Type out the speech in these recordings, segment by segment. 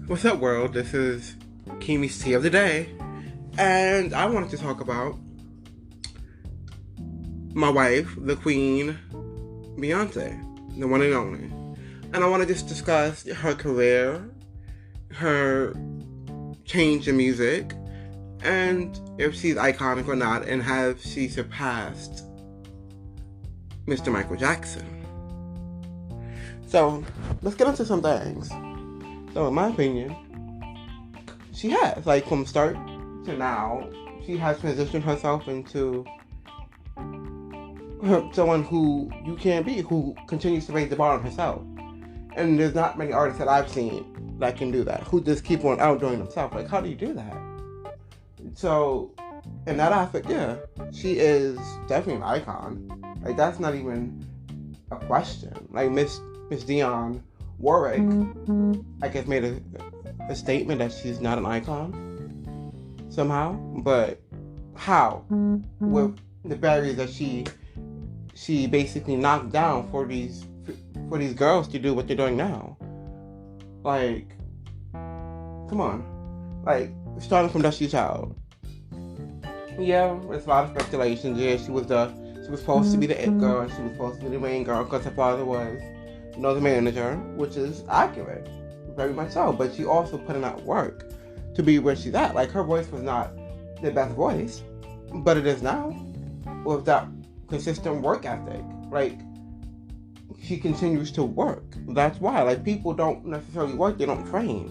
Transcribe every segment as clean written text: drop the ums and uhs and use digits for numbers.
What's up, world? This is Kimi's Tea of the Day, and I wanted to talk about my wife, the Queen, Beyonce, the one and only. And I want to just discuss her career, her change in music, and if she's iconic or not, and have she surpassed Mr. Michael Jackson. So, let's get into some things. So, in my opinion, she has. Like, from start to now, she has transitioned herself into someone who you can be, who continues to raise the bar on herself. And there's not many artists that I've seen that can do that, who just keep on outdoing themselves. Like, how do you do that? So, in that aspect, yeah, she is definitely an icon. Like, that's not even a question. Like, Miss Dionne Warwick, I guess, made a statement that she's not an icon somehow, but how? With the barriers that she basically knocked down for these girls to do what they're doing now. Like, come on. Like, starting from Dusty Child. Yeah, there's a lot of speculations. Yeah, she was supposed to be the it girl, and she was supposed to be the main girl because her father was, the manager, which is accurate, very much so. But she also put in that work to be where she's at. Like, her voice was not the best voice, but it is now with that consistent work ethic. Like, she continues to work. That's why. Like, people don't necessarily work; they don't train.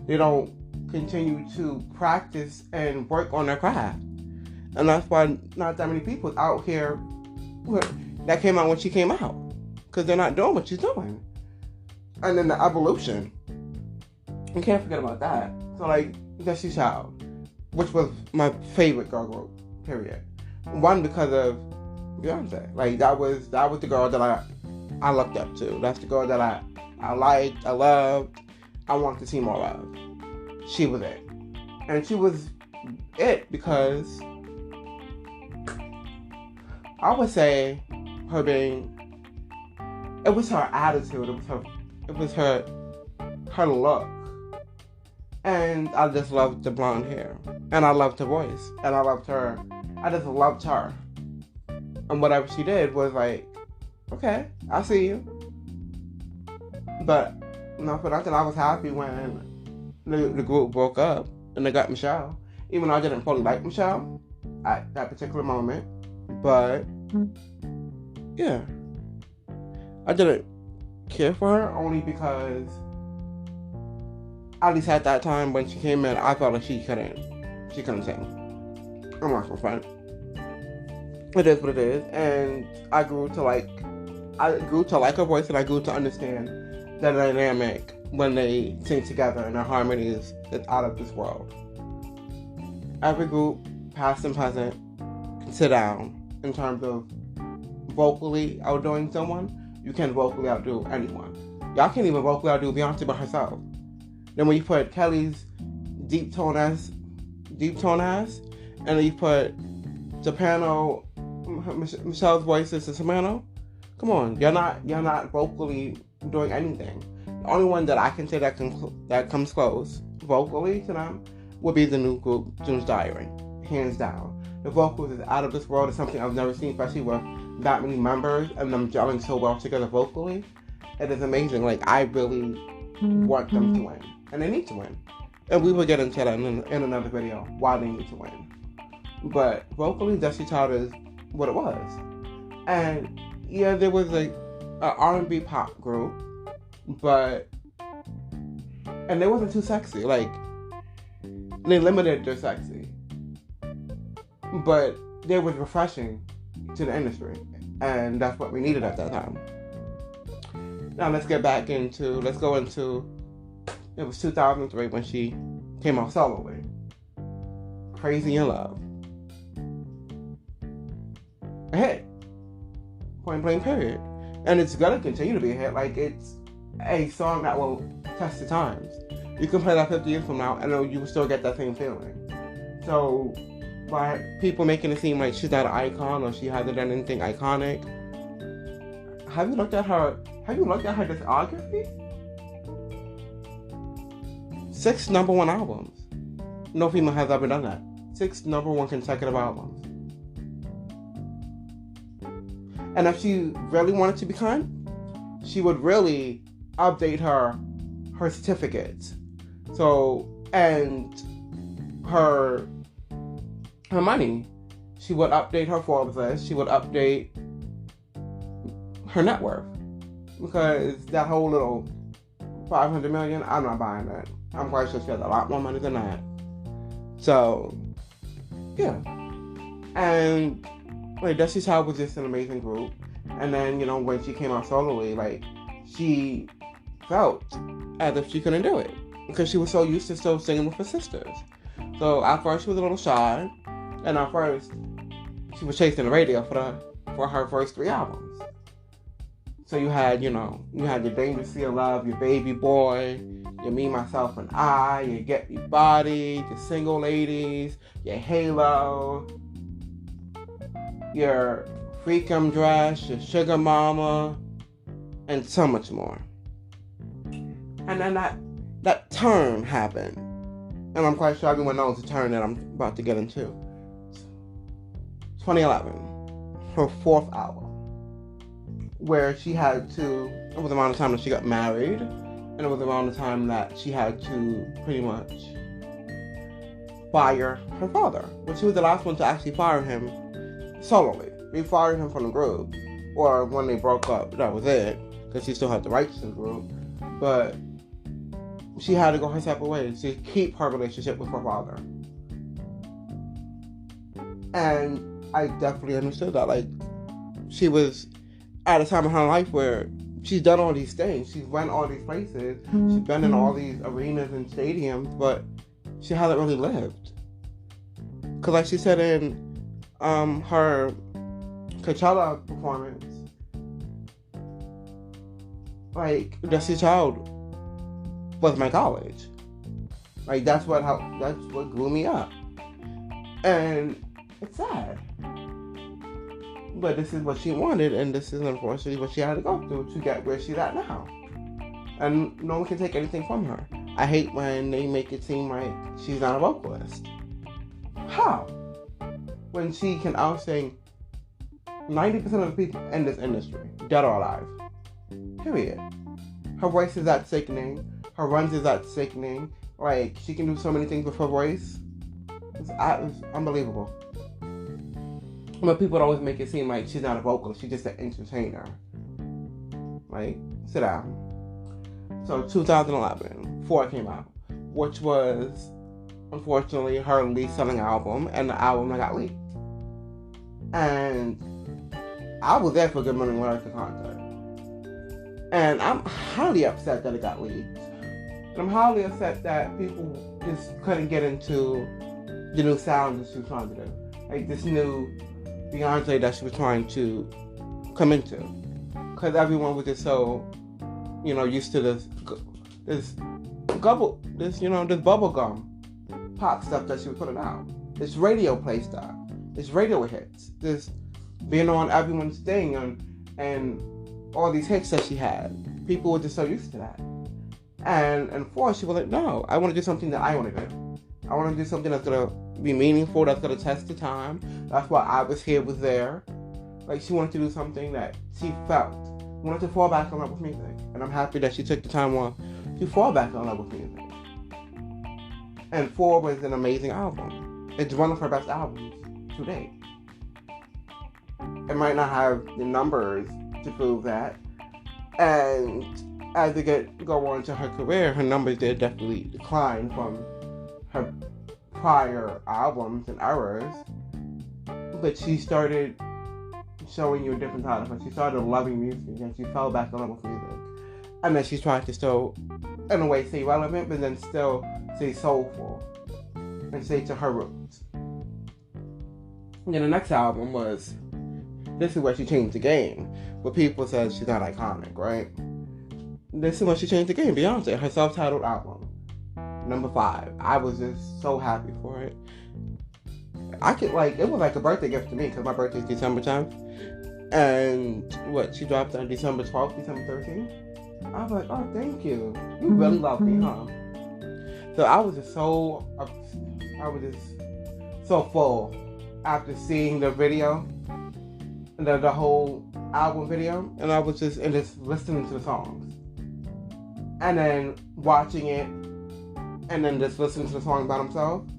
They don't continue to practice and work on their craft, and that's why not that many people out here that came out when she came out. Because they're not doing what she's doing. And then the evolution. You can't forget about that. So, like, Destiny Child, which was my favorite girl group, period. One, because of Beyonce. Like, that was the girl that I looked up to. That's the girl that I liked, I loved, I wanted to see more of. She was it. And she was it because I would say her being... It was her attitude. It was her look, and I just loved the blonde hair, and I loved her voice, and I loved her. I just loved her, and whatever she did was like, okay, I see you. But for nothing, I was happy when the group broke up and they got Michelle, even though I didn't fully like Michelle at that particular moment. But yeah. I didn't care for her only because, at least at that time when she came in, I felt like she couldn't sing. I'm not gonna front. It is what it is, and I grew to like her voice, and I grew to understand the dynamic when they sing together, and their harmony is out of this world. Every group, past and present, can sit down in terms of vocally outdoing someone. You can't vocally outdo anyone. Y'all can't even vocally outdo Beyonce by herself. Then when you put Kelly's deep tone ass, and then you put soprano, Michelle's voice is a soprano. Come on, you're not vocally doing anything. The only one that I can say that comes close vocally to them would be the new group, June's Diary, hands down. The vocals is out of this world. It's something I've never seen, especially with that many members and them gelling so well together vocally. It is amazing. Like, I really want them to win, and they need to win. And we will get into that in another video, why they need to win. But vocally, Destiny Child is what it was. And yeah, there was a R&B pop group, and they wasn't too sexy. Like, they limited their sexy, but they was refreshing to the industry, and that's what we needed at that time. Now let's go into it was 2003 when she came out soloing. Crazy in Love, a hit, point blank, period. And it's gonna continue to be a hit. Like, it's a song that will test the times. You can play that 50 years from now and you will still get that same feeling. So by people making it seem like she's not an icon or she hasn't done anything iconic, have you looked at her discography? 6 number one albums. No female has ever done that. 6 number one consecutive albums. And if she really wanted to be kind, she would really update her certificates. So, and her money. She would update her Forbes list. She would update her net worth. Because that whole little 500 million, I'm not buying that. I'm quite sure she has a lot more money than that. So, yeah. And like Destiny's Child was just an amazing group. And then, when she came out sololy, like, she felt as if she couldn't do it. Because she was so used to still singing with her sisters. So at first she was a little shy. And at first she was chasing the radio for her first 3 albums. So you had your Dangerous Sea of Love, your Baby Boy, your Me, Myself, and I, your Get Me Body, your Single Ladies, your Halo, your Freakum Dress, your Sugar Mama, and so much more. And then that turn happened. And I'm quite sure everyone knows the turn that I'm about to get into. 2011, her 4th album, where she had to, it was around the time that she got married, and it was around the time that she had to pretty much fire her father. But she was the last one to actually fire him solely. They fired him from the group, or when they broke up, that was it, because she still had the rights to the group. But she had to go her separate ways to keep her relationship with her father. And I definitely understood that. Like, she was at a time in her life where she's done all these things. She's went all these places. She's been in all these arenas and stadiums, but she hasn't really lived. Because like she said in her Coachella performance, like, Destiny's Child was my college. Like, that's what grew me up. And it's sad. But this is what she wanted, and this is unfortunately what she had to go through to get where she's at now. And no one can take anything from her. I hate when they make it seem like she's not a vocalist. How? When she can out-sing 90% of the people in this industry, dead or alive. Period. Her voice is that sickening. Her runs is that sickening. Like, she can do so many things with her voice. It's unbelievable. But people would always make it seem like she's not a vocalist, she's just an entertainer. Like, sit down. So 2011, 4 came out, which was, unfortunately, her least selling album, and the album that got leaked. And I was there for Good Morning America concert. And I'm highly upset that it got leaked. And I'm highly upset that people just couldn't get into the new sound that she was trying to do. Like, this new Beyonce that she was trying to come into, because everyone was just so, used to this bubblegum pop stuff that she was putting out, this radio play stuff, this radio hits, this being on everyone's thing, and all these hits that she had. People were just so used to that, and for she was like, no, I want to do something that I want to do. I want to do something that's gonna be meaningful, that's gonna test the time. That's why I Was Here was there. Like, she wanted to do something that she felt. She wanted to fall back in love with music. And I'm happy that she took the time off to fall back in love with music. And 4 was an amazing album. It's one of her best albums to date. It might not have the numbers to prove that. And as they go on to her career, her numbers did definitely decline from her prior albums and eras, but she started showing you a different side of her. She started loving music, and she fell back in love with music. And then she's trying to still, in a way, stay relevant, but then still stay soulful and stay to her roots. And then the next album was, this is where she changed the game. But people said she's not iconic, right? This is when she changed the game. Beyonce, her self-titled album. Number 5. I was just so happy for it. It was like a birthday gift to me, because my birthday is December 10th. And she dropped on December 12th, December 13th. I was like, oh, thank you. You really love me, huh? So I was just so full after seeing the video, the whole album video, and I was just listening to the songs, and then watching it, and then just listening to the songs by themselves.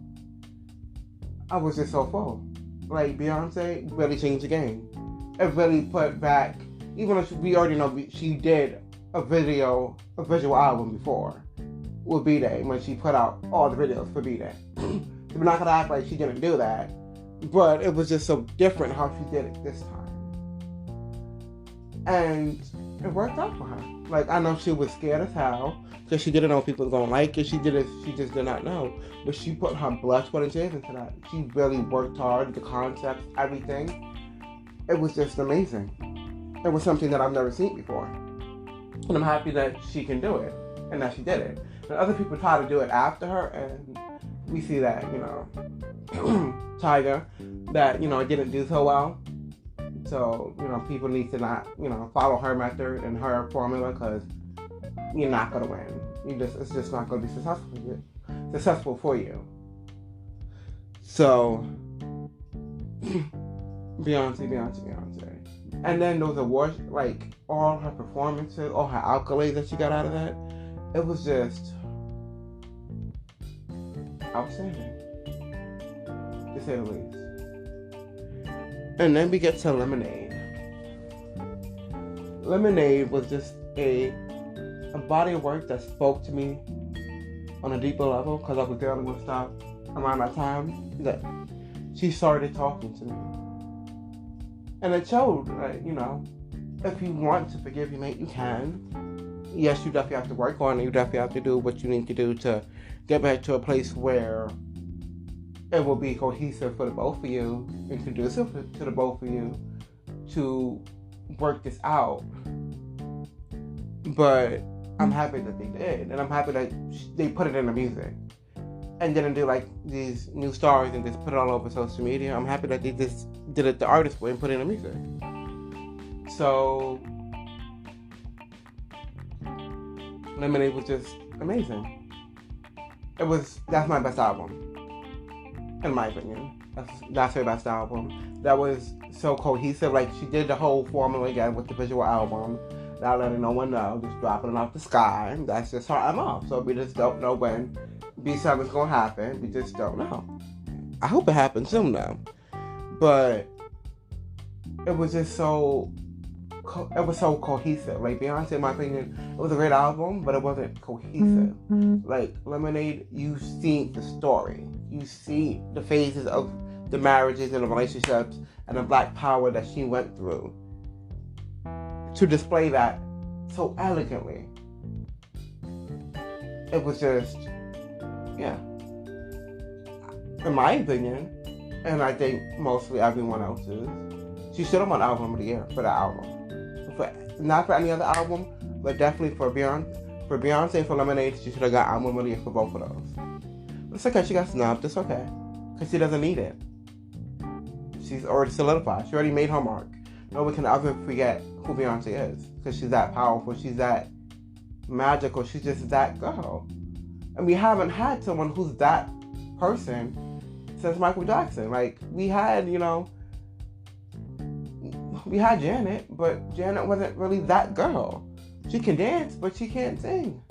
I was just so full. Like, Beyonce really changed the game. It really put back, even though we already know she did a visual album before with B-Day, when she put out all the videos for B-Day. We're not gonna act like she didn't do that, but it was just so different how she did it this time. And it worked out for her. Like, I know she was scared as hell, because she didn't know if people were gonna like it. She just did not know. But she put her blood, sweat, and tears into that. She really worked hard, the concepts, everything. It was just amazing. It was something that I've never seen before. And I'm happy that she can do it, and that she did it. And other people try to do it after her, and we see that, Tiger, that, it didn't do so well. So, people need to not, follow her method and her formula, because you're not going to win. It's just not going to be successful for you. So, Beyonce. And then those awards, like, all her performances, all her accolades that she got out of that, it was just outstanding, to say the least. And then we get to Lemonade. Lemonade was just a body of work that spoke to me on a deeper level, because I was dealing with stuff around that time that she started talking to me. And it showed that, if you want to forgive your mate, you can. Yes, you definitely have to work on it. You definitely have to do what you need to do to get back to a place where it will be cohesive for the both of you and conducive to the both of you to work this out. But I'm happy that they did, and I'm happy that they put it in the music and didn't do like these new stars and just put it all over social media. I'm happy that they just did it the artist way and put it in the music. So Lemonade was just amazing. That's my best album. In my opinion, that's her best album. That was so cohesive. Like, she did the whole formula again with the visual album, not letting no one know, just dropping it off the sky. That's just her MO. So we just don't know when B7 is gonna happen. We just don't know. I hope it happens soon though. But it was just so cohesive. Like, Beyonce, in my opinion, it was a great album, but it wasn't cohesive. Like, Lemonade, you see the story. You see the phases of the marriages and the relationships and the black power that she went through to display that so elegantly. It was just, in my opinion, and I think mostly everyone else's, she should have won Album of the Year for that album. Not for any other album, but definitely for Beyonce and for Lemonade, she should have got Album of the Year for both of those. But it's okay, she got snubbed. It's okay, because she doesn't need it. She's already solidified. She already made her mark. Nobody can ever forget who Beyonce is, because she's that powerful. She's that magical. She's just that girl. And we haven't had someone who's that person since Michael Jackson. Like, we had Janet, but Janet wasn't really that girl. She can dance, but she can't sing.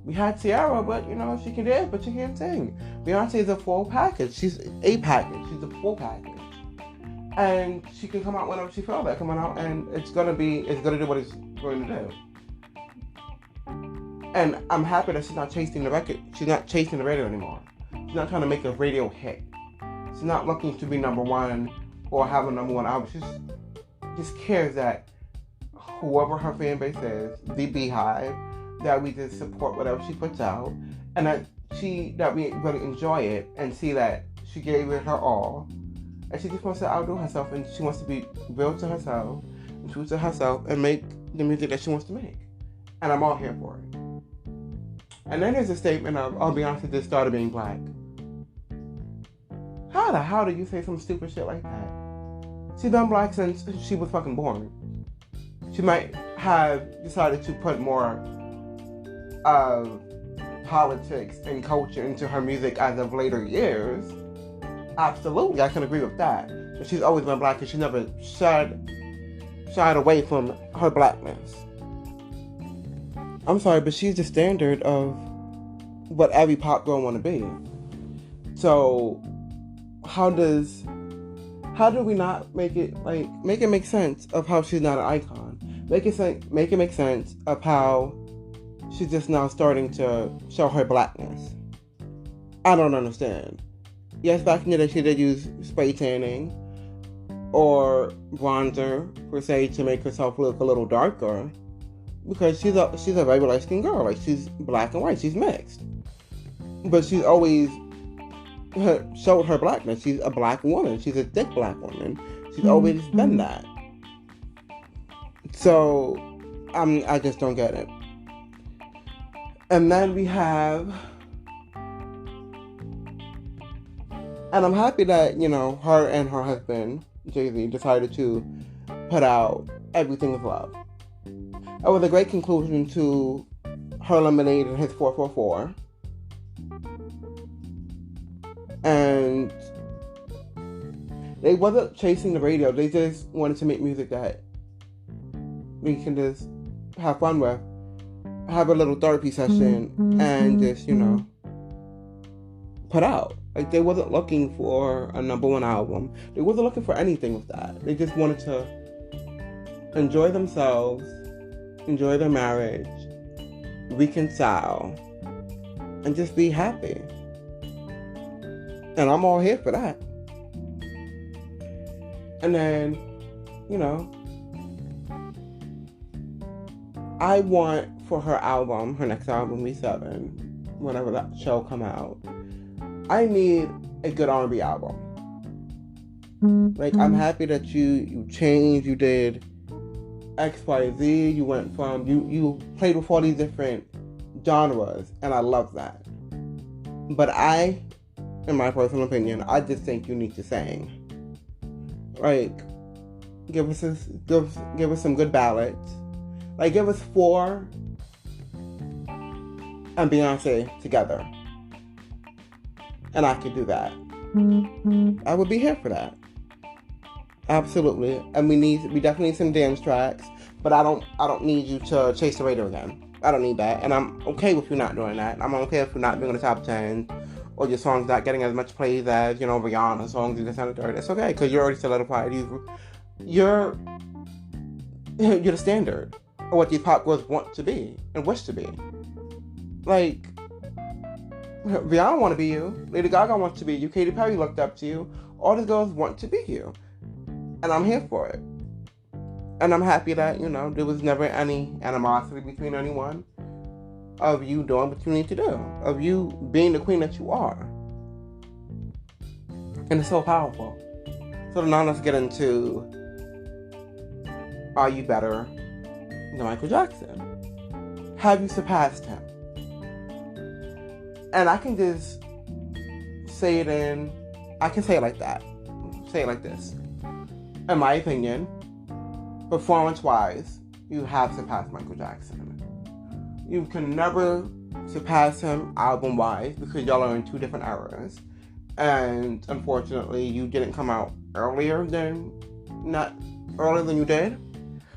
We had Ciara, but she can dance, but she can't sing. Beyonce is a full package. She's a package. She's a full package. And she can come out whenever she feels like coming out, and it's gonna do what it's going to do. And I'm happy that she's not chasing the record. She's not chasing the radio anymore. She's not trying to make a radio hit. She's not looking to be number one or have a number one album. She just cares that whoever her fan base is, the Beehive, that we just support whatever she puts out, and that we really enjoy it and see that she gave it her all, and she just wants to outdo herself, and she wants to be real to herself and true to herself and make the music that she wants to make. And I'm all here for it. And then there's a statement of, Beyonce just started being black. How the hell do you say some stupid shit like that? She's been black since she was fucking born. She might have decided to put more of politics and culture into her music as of later years, absolutely, I can agree with that. But she's always been black, and she never shied away from her blackness. I'm sorry, but she's the standard of what every pop girl want to be. So, how do we not make it make sense of how she's not an icon? Make it make sense of how she's just now starting to show her blackness. I don't understand. Yes, back in the day she did use spray tanning or bronzer per se to make herself look a little darker, because she's a very light-skinned girl. Like, she's black and white, she's mixed, but she's always showed her blackness. She's a black woman. She's a thick black woman. She's always been that. So I just don't get it. And then we have, and I'm happy that, her and her husband Jay-Z decided to put out Everything Is Love. It was a great conclusion to her Lemonade and his 444. And they wasn't chasing the radio. They just wanted to make music that we can just have fun with. Have a little therapy session and just, put out. Like, they wasn't looking for a number one album. They wasn't looking for anything with that. They just wanted to enjoy themselves, enjoy their marriage, reconcile, and just be happy. And I'm all here for that. And then, I want for her next album, V7, whenever that show come out, I need a good R&B album. Like, I'm happy that you changed, you did X, Y, Z, you went from, you played with all these different genres, and I love that. But in my personal opinion, I just think you need to sing. Like, give us some good ballads. Like, give us 4 and Beyonce together. And I could do that. I would be here for that. Absolutely. And we definitely need some dance tracks, but I don't need you to chase the radio again. I don't need that. And I'm okay with you not doing that. I'm okay with you not being in the top 10, or your songs not getting as much plays as, Rihanna songs and this and the third. It's okay, because you're already solidified. You're the standard of what these pop girls want to be and wish to be. Like, Rihanna want to be you. Lady Gaga wants to be you. Katy Perry looked up to you. All these girls want to be you. And I'm here for it. And I'm happy that, there was never any animosity between anyone, of you doing what you need to do, of you being the queen that you are. And it's so powerful. So now let's get into, are you better than Michael Jackson? Have you surpassed him? And I can just say it I can say it like that. Say it like this. In my opinion, performance-wise, you have surpassed Michael Jackson. You can never surpass him album-wise, because y'all are in 2 different eras. And unfortunately, you didn't come out earlier than you did,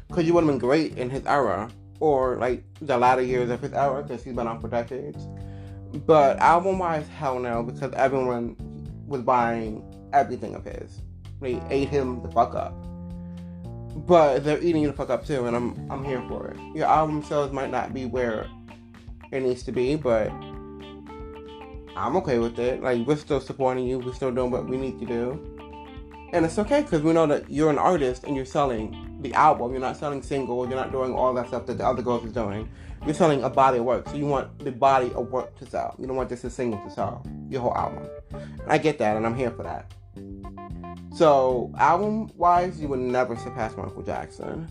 because you would have been great in his era, or like the latter years of his era, because he's been on for decades. But album-wise, hell no, because everyone was buying everything of his. They ate him the fuck up. But they're eating you the fuck up too, and I'm here for it. Your album sales might not be where it needs to be, but I'm okay with it. Like, we're still supporting you, we're still doing what we need to do. And it's okay, because we know that you're an artist and you're selling the album. You're not selling singles, you're not doing all that stuff that the other girls is doing. You're selling a body of work, so you want the body of work to sell. You don't want just a single to sell your whole album. And I get that, and I'm here for that. So, album-wise, you would never surpass Michael Jackson.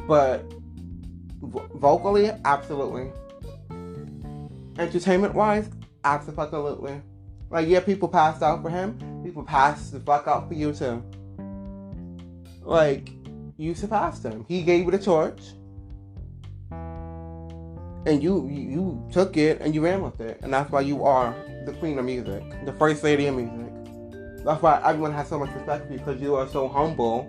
But vocally, absolutely. Entertainment-wise, absolutely. Like, yeah, people passed out for him. People passed the fuck out for you, too. Like, you surpassed him. He gave you the torch. And you took it and you ran with it. And that's why you are the queen of music, the first lady of music. That's why everyone has so much respect for you, because you are so humble.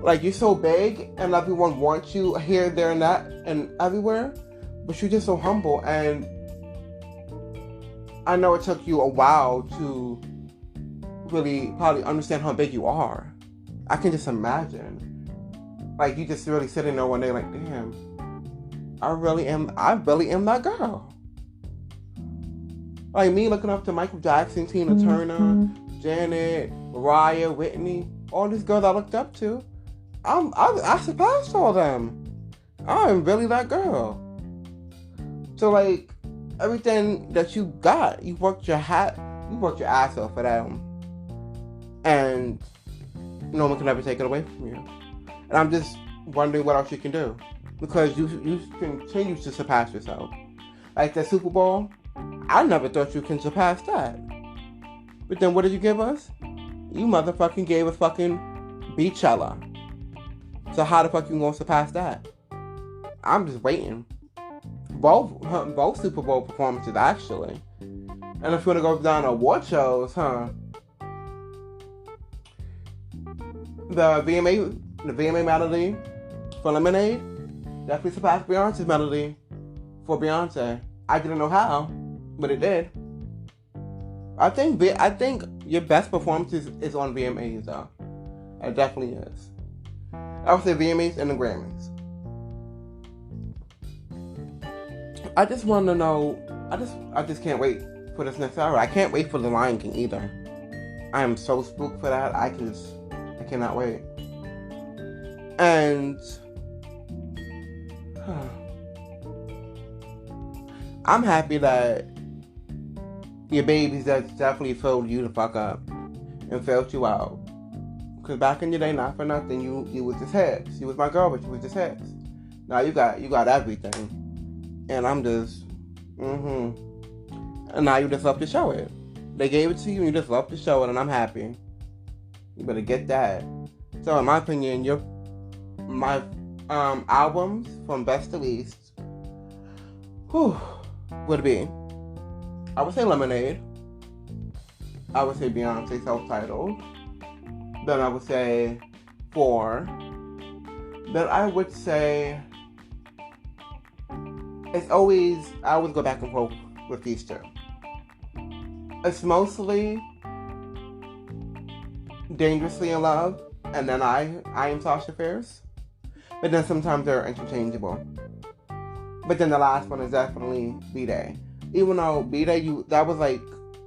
Like, you're so big and everyone wants you here, there, and that, and everywhere. But you're just so humble. And I know it took you a while to really probably understand how big you are. I can just imagine. Like, you just really sitting there one day like, damn, I really am that girl. Like, me looking up to Michael Jackson, Tina Turner, Janet, Mariah, Whitney, all these girls I looked up to, I surpassed all of them. I'm really that girl. So, like, everything that you got, you worked your ass off for them. And no one can ever take it away from you. And I'm just wondering what else you can do. Because you continue to surpass yourself. Like the Super Bowl, I never thought you can surpass that. But then what did you give us? You motherfucking gave us fucking Beachella. So how the fuck you gonna surpass that? I'm just waiting. Both Super Bowl performances, actually. And if you wanna go down to award shows, the VMA melody for Lemonade definitely surpassed Beyonce's melody for Beyonce. I didn't know how, but it did. I think your best performance is on VMAs, though. It definitely is. I would say VMAs and the Grammys. I just want to know. I just can't wait for this next hour. I can't wait for The Lion King either. I am so spooked for that. I cannot wait. And I'm happy that your babies that definitely filled you the fuck up and filled you out. Because back in your day, not for nothing, you was just heads. You was my girl, but you was just heads. Now you got everything. And I'm just, And now you just love to show it. They gave it to you and you just love to show it, and I'm happy. You better get that. So in my opinion, my albums from best to least, would be, I would say Lemonade. I would say Beyonce self-titled. Then I would say 4. Then I would say I always go back and forth with these two. It's mostly Dangerously in Love, and then I Am Sasha Fierce. But then sometimes they're interchangeable. But then the last one is definitely B-Day. Even though B-Day, that was like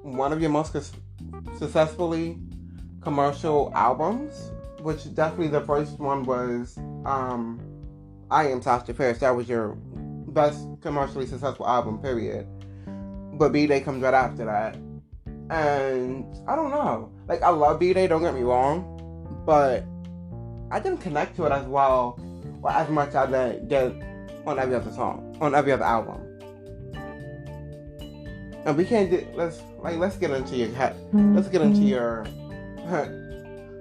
one of your most successfully commercial albums, which definitely the first one was I Am Sasha Fierce. That was your best commercially successful album, period. But B-Day comes right after that. And I don't know. Like, I love B-Day, don't get me wrong. But I didn't connect to it as well or as much as I did on every other song, on every other album. And we can't let's get into your head. Let's get into your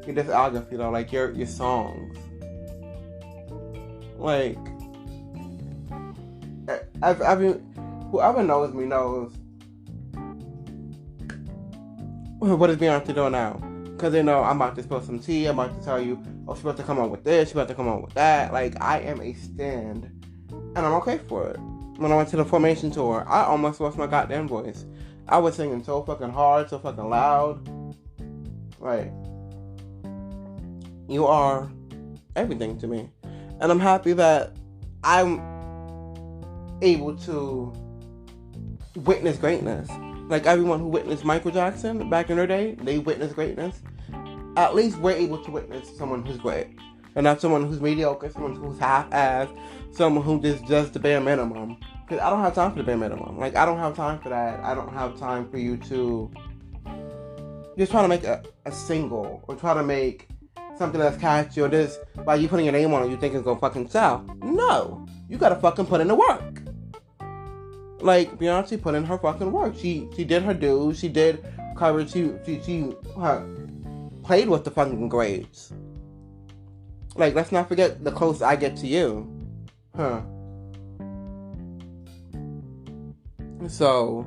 discography, though, like your songs. Like, whoever knows me knows what is Beyonce doing now. Because they know I'm about to spill some tea. I'm about to tell you, oh, she's about to come on with this, she's about to come on with that. Like, I am a stand. And I'm okay for it. When I went to the Formation tour, I almost lost my goddamn voice. I was singing so fucking hard, so fucking loud. Like, you are everything to me. And I'm happy that I'm able to witness greatness. Like, everyone who witnessed Michael Jackson back in their day, they witnessed greatness. At least we're able to witness someone who's great. And not someone who's mediocre, someone who's half-assed, someone who just does the bare minimum. Because I don't have time for the bare minimum. Like, I don't have time for that. I don't have time for you to just try to make a single or try to make something that's catchy or this by you putting your name on it, you think it's gonna fucking sell. No. You gotta fucking put in the work. Like, Beyonce put in her fucking work. She did her dues. She did cover. She played with the fucking grades. Like, let's not forget The Closer I Get to You. So,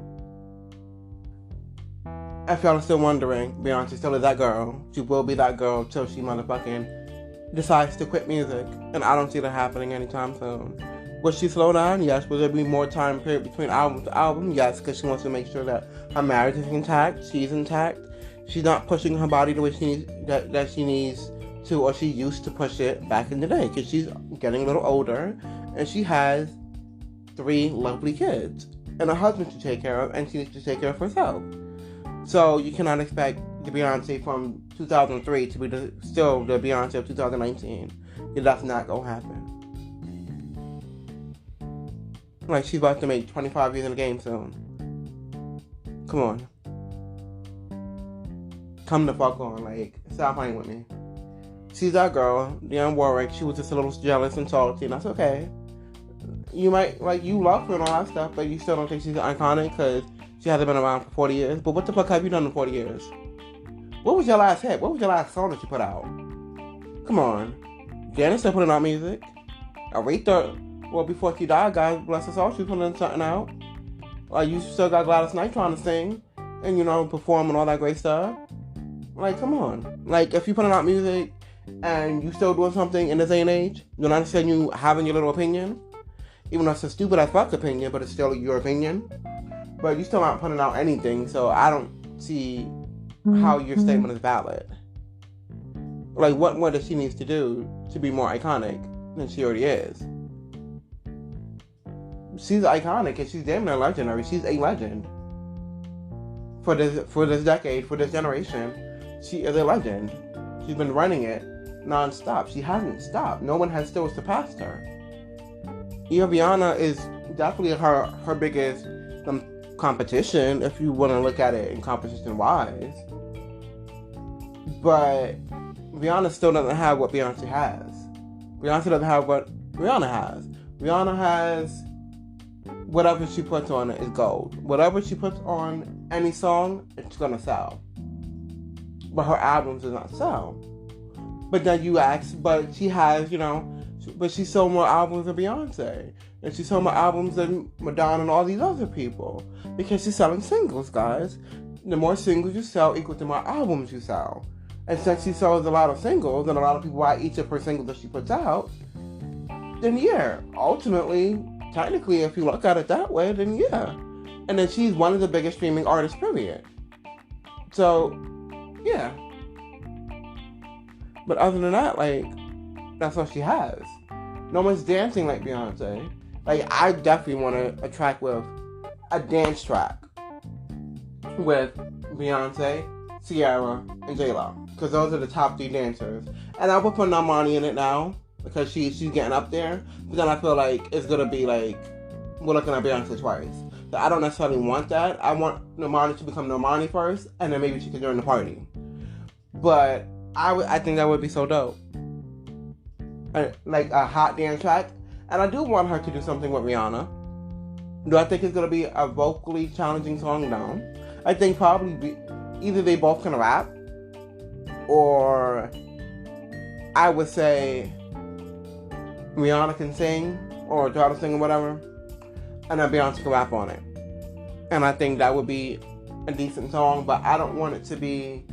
if y'all are still wondering, Beyonce still is that girl. She will be that girl till she motherfucking decides to quit music. And I don't see that happening anytime soon. Will she slow down? Yes. Will there be more time period between album to album? Yes, because she wants to make sure that her marriage is intact. She's intact. She's not pushing her body the way she needs, that she needs to, or she used to push it back in the day. Because she's getting a little older, and she has 3 lovely kids and a husband to take care of, and she needs to take care of herself. So you cannot expect the Beyonce from 2003 to be still the Beyonce of 2019. That's not gonna happen. Like, she's about to make 25 years in the game soon. Come on. Come the fuck on. Like, stop playing with me. She's that girl, Dionne Warwick. She was just a little jealous and salty, and that's okay. You might, like, you love her and all that stuff, but you still don't think she's iconic because she hasn't been around for 40 years. But what the fuck have you done in 40 years? What was your last hit? What was your last song that you put out? Come on. Janet's still putting out music. Aretha, well, before she died, God bless us all, she was putting something out. Like, you still got Gladys Knight trying to sing and, perform and all that great stuff. Like, come on. Like, if you're putting out music and you still doing something in this day and age, you're not saying you having your little opinion, even though it's a stupid as fuck opinion, but it's still your opinion. But you still not putting out anything, so I don't see how your statement is valid. Like, what more does she needs to do to be more iconic than she already is? She's iconic and she's damn near legendary. She's a legend. For this decade, for this generation, she is a legend. She's been running it non-stop. She hasn't stopped. No one has still surpassed her. Rihanna is definitely her biggest competition, if you want to look at it in competition-wise. But Rihanna still doesn't have what Beyonce has. Beyonce doesn't have what Rihanna has. Rihanna has whatever she puts on it is gold. Whatever she puts on any song, it's gonna sell. But her albums do not sell. But then you ask, but she has, but she sold more albums than Beyonce. And she sold more albums than Madonna and all these other people. Because she's selling singles, guys. The more singles you sell equals the more albums you sell. And since she sells a lot of singles, and a lot of people buy each of her singles that she puts out, then yeah, ultimately, technically, if you look at it that way, then yeah. And then she's one of the biggest streaming artists, period. So, yeah. But other than that, like, that's what she has. No one's dancing like Beyonce. Like, I definitely want a track with a dance track with Beyonce, Ciara, and J-Lo. Because those are the top 3 dancers. And I would put Normani in it now, because she's getting up there. But then I feel like it's going to be like, we're looking at Beyonce twice. So I don't necessarily want that. I want Normani to become Normani first, and then maybe she can join the party. But I think that would be so dope. Like a hot dance track. And I do want her to do something with Rihanna. Do I think it's going to be a vocally challenging song? No. I think probably either they both can rap, or I would say Rihanna can sing, or try to sing or whatever, and then Beyonce can rap on it. And I think that would be a decent song, but I don't want it to be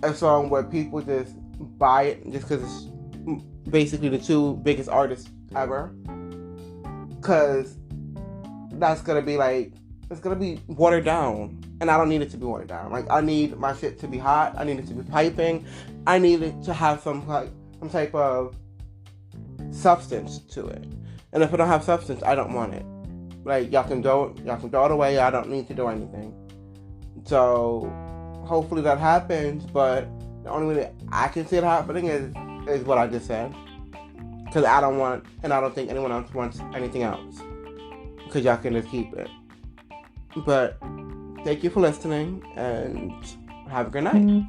a song where people just buy it just because it's basically the 2 biggest artists ever. Because that's going to be like, it's going to be watered down. And I don't need it to be watered down. Like, I need my shit to be hot. I need it to be piping. I need it to have some type of substance to it. And if it don't have substance, I don't want it. Like, y'all can throw it away. I don't need to do anything. So, hopefully that happens. But the only way that I can see it happening is what I just said. Because I don't want, and I don't think anyone else wants anything else. Because y'all can just keep it. But thank you for listening, and have a good night.